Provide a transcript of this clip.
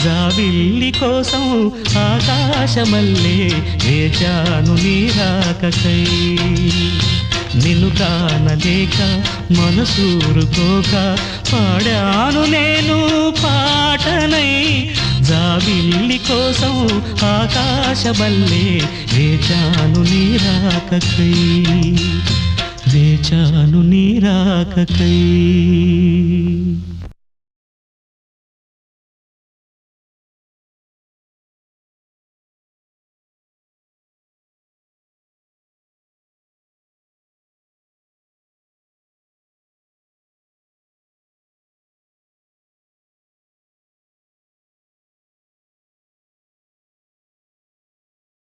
జాబిల్లి కోసం ఆకాశమల్లే వేచాను నీ రాకకై నిన్ను కానలేక మనసూరుకోక పాడాను నేను పాటనై జాబిల్లి కోసం ఆకాశమల్లే వేచాను నీ రాకకై వేచాను నీ రాకకై